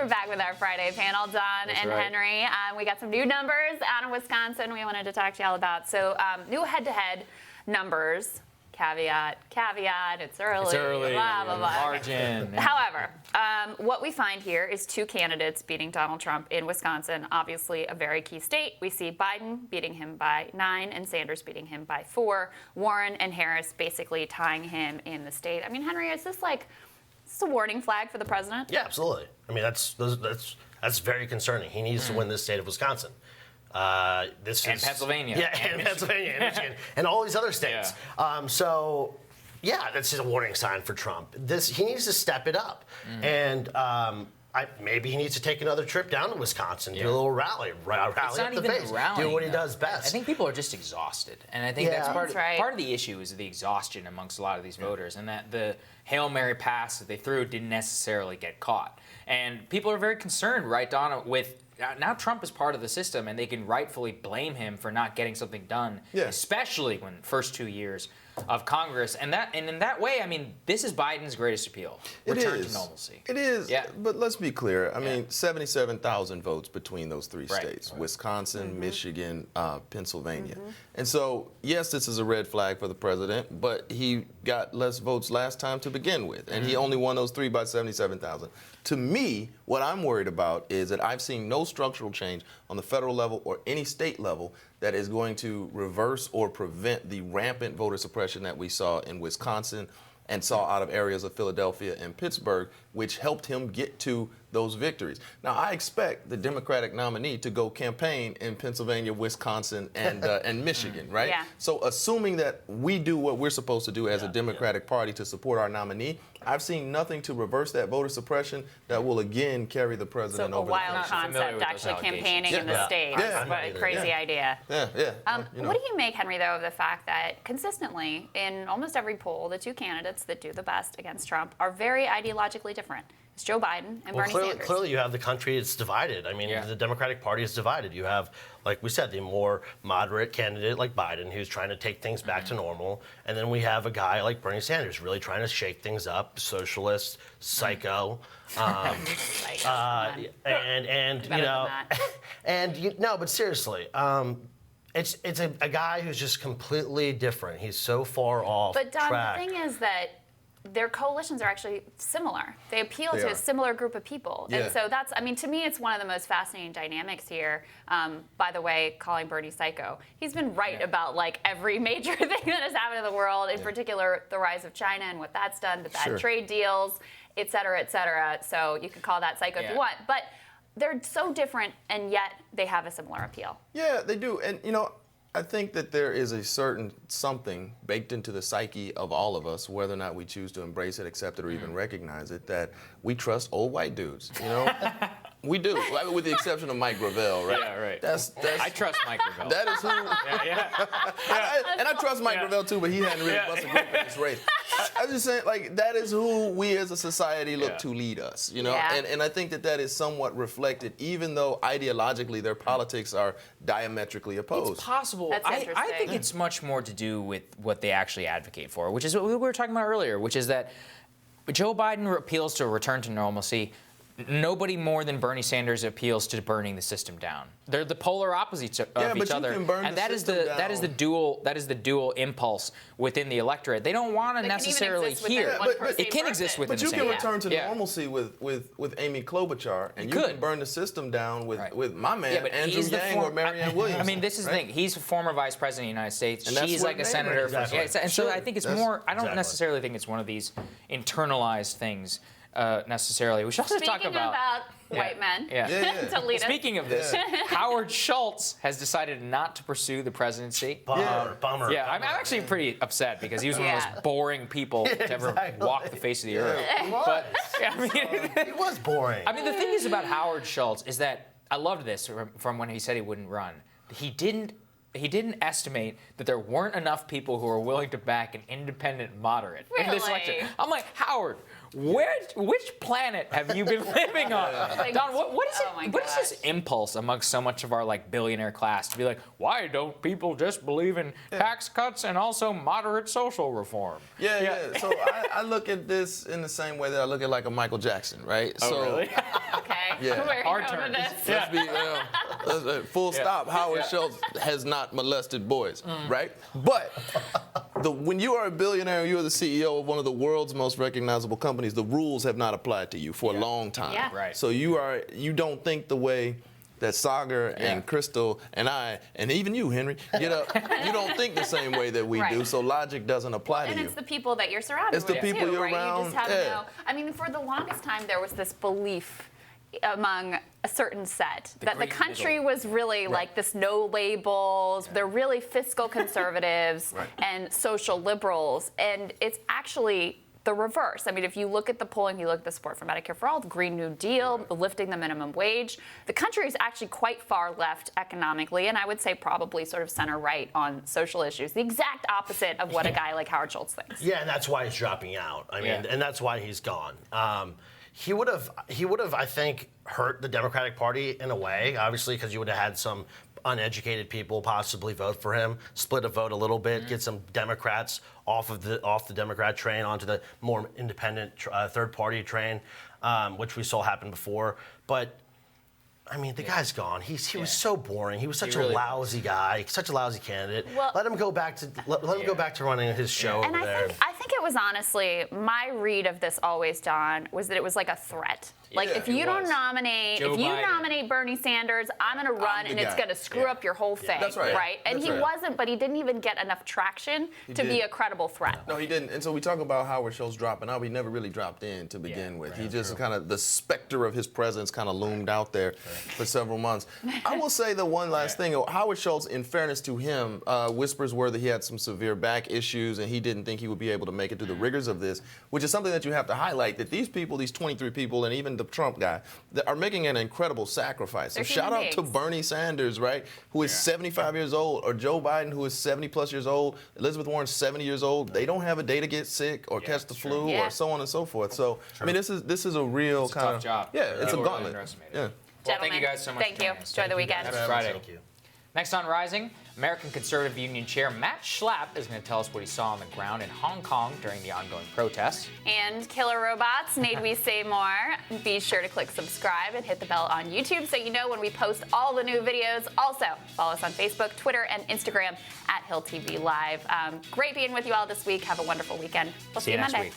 we're back with our Friday panel, Don and Henry. We got some new numbers out of Wisconsin we wanted to talk to y'all about. So new head-to-head numbers. Caveat, it's early, blah, blah, blah. Margin. However, what we find here is two candidates beating Donald Trump in Wisconsin, obviously a very key state. We see Biden beating him by 9 and Sanders beating him by 4. Warren and Harris basically tying him in the state. I mean, Henry, is this a warning flag for the president? Yeah, absolutely. I mean, that's very concerning. He needs to win this state of Wisconsin. Pennsylvania. Yeah, and Pennsylvania and Michigan and all these other states. Yeah. That's just a warning sign for Trump. He needs to step it up. And maybe he needs to take another trip down to Wisconsin, do a little rally at the base, do what he does best. I think people are just exhausted, and I think that's part of the issue is the exhaustion amongst a lot of these voters, and that the Hail Mary pass that they threw didn't necessarily get caught. And people are very concerned, right, Donna, with now Trump is part of the system, and they can rightfully blame him for not getting something done, especially when first 2 years of Congress. And in that way, I mean, this is Biden's greatest appeal. Return to normalcy. It is. Yeah. But let's be clear. I mean, 77,000 votes between those three states, Wisconsin, Michigan, Pennsylvania. And so, yes, this is a red flag for the president, but he got less votes last time to begin with. And he only won those three by 77,000. To me, what I'm worried about is that I've seen no structural change on the federal level or any state level that is going to reverse or prevent the rampant voter suppression that we saw in Wisconsin and saw out of areas of Philadelphia and Pittsburgh, which helped him get to those victories. Now, I expect the Democratic nominee to go campaign in Pennsylvania, Wisconsin, and Michigan, right? Yeah. So assuming that we do what we're supposed to do as a Democratic Party to support our nominee, I've seen nothing to reverse that voter suppression that will again carry the president over. So a wild concept, actually campaigning in the state. What a crazy idea. What do you make, Henry, though, of the fact that consistently in almost every poll, the two candidates that do the best against Trump are very ideologically different? It's Joe Biden and Bernie Sanders. Clearly you have the country, it's divided. I mean, the Democratic Party is divided. You have, like we said, the more moderate candidate like Biden who's trying to take things back to normal. And then we have a guy like Bernie Sanders really trying to shake things up, socialist, psycho. But seriously, it's a guy who's just completely different. He's so far off track. But Don, the thing is that their coalitions are actually similar. They appeal to a similar group of people. Yeah. And so that's, I mean, to me, it's one of the most fascinating dynamics here. By the way, calling Bernie psycho. He's been right about every major thing that has happened in the world, in particular the rise of China and what that's done, the bad trade deals, et cetera, et cetera. So you could call that psycho if you want. But they're so different, and yet they have a similar appeal. Yeah, they do. And, I think that there is a certain something baked into the psyche of all of us, whether or not we choose to embrace it, accept it, or even recognize it, that we trust old white dudes. We do, with the exception of Mike Gravel, right? Yeah, right. That's I trust Mike Gravel. That is who. And I trust Mike Gravel too, but he hadn't really busted a grip in this race. I'm just saying, that is who we as a society look to lead us, And I think that is somewhat reflected, even though ideologically their politics are diametrically opposed. It's possible. That's interesting. I think it's much more to do with what they actually advocate for, which is what we were talking about earlier, which is that Joe Biden appeals to a return to normalcy. Nobody more than Bernie Sanders appeals to burning the system down. They're the polar opposites of each other, and that is the dual impulse within the electorate. They don't want to necessarily hear. It can exist within the same. But you can return to normalcy with Amy Klobuchar, and you can burn the system down with my man Andrew Yang or Marianne Williamson. I mean, this is the thing. He's a former vice president of the United States. She's like a senator. And so I think it's more. I don't necessarily think it's one of these internalized things. Necessarily. We should also talk about white men. To lead Speaking of this, Howard Schultz has decided not to pursue the presidency. Bummer. Yeah, I'm actually pretty upset because he was one of the most boring people to ever walk the face of the earth. But he was boring. I mean, the thing is about Howard Schultz is that I loved this from when he said he wouldn't run. He didn't estimate that there weren't enough people who were willing to back an independent moderate in this election. I'm like, Howard, which planet have you been living on? Don, what is this impulse amongst so much of our billionaire class to be like, why don't people just believe in tax cuts and also moderate social reform? So I look at this in the same way that I look at a Michael Jackson, right? Oh, really? Okay. Yeah. where Hard you're going turn. with this. Let's be full stop. Howard Schultz has not molested boys, right? But when you are a billionaire, you are the CEO of one of the world's most recognizable companies. The rules have not applied to you for a long time. Yeah. Right. So you don't think the way that Sagar and Crystal and I, and even you, Henry, get up. You don't think the same way that we do, so logic doesn't apply to you. And it's the people that you're surrounded It's the with, people too, you're right? around, You just have yeah. no. I mean, for the longest time, there was this belief among a certain set that the great country middle. was really like this no labels. They're really fiscal conservatives and social liberals, and it's actually the reverse. I mean, if you look at the polling, you look at the support for Medicare for All, the Green New Deal, lifting the minimum wage, the country is actually quite far left economically, and I would say probably sort of center right on social issues. The exact opposite of what a guy like Howard Schultz thinks. Yeah, and that's why he's dropping out. I mean, and that's why he's gone. He would have, I think, hurt the Democratic Party in a way, obviously, because you would have had some uneducated people possibly vote for him, split a vote a little bit, get some Democrats off the Democrat train onto the more independent third party train, which we saw happen before. But I mean, the guy's gone. He was so boring. He was such a lousy guy, such a lousy candidate. Well, let him go back to go back to running his show And over there. I think it was honestly, my read of this Always Don was that it was like a threat. Like, Yeah, if you it don't was. nominate, Joe if you Biden. nominate Bernie Sanders, I'm going to run the and it's guy. going to screw up your whole thing. That's right. And That's he right. wasn't, but he didn't even get enough traction to be didn't. a credible threat. No, he didn't. And so we talk about Howard Schultz dropping out. He never really dropped in to begin with. He just kind of, the specter of his presence kind of loomed out there for several months. I will say the one last thing. Howard Schultz, in fairness to him, whispers were that he had some severe back issues and he didn't think he would be able to make it through the rigors of this, which is something that you have to highlight, that these people, these 23 people, and even the Trump guy, that are making an incredible sacrifice. So They're shout human out to beings. Bernie Sanders, right, who is 75 years old, or Joe Biden, who is 70 plus years old, Elizabeth Warren, 70 years old. They don't have a day to get sick or catch the flu Yeah. or so on and so forth. So, I mean, this is a real It's a kind tough of job. Yeah, it's a People really gauntlet. underestimate it. Yeah. Well, Gentlemen, thank you guys so much. thank for you. joining us. Enjoy the weekend. Happy Friday. Thank you. Next on Rising, American Conservative Union Chair Matt Schlapp is going to tell us what he saw on the ground in Hong Kong during the ongoing protests. And Killer Robots, Need We Say More? Be sure to click subscribe and hit the bell on YouTube so you know when we post all the new videos. Also, follow us on Facebook, Twitter, and Instagram at Hill TV Live. Great being with you all this week. Have a wonderful weekend. We'll see you next Monday. week.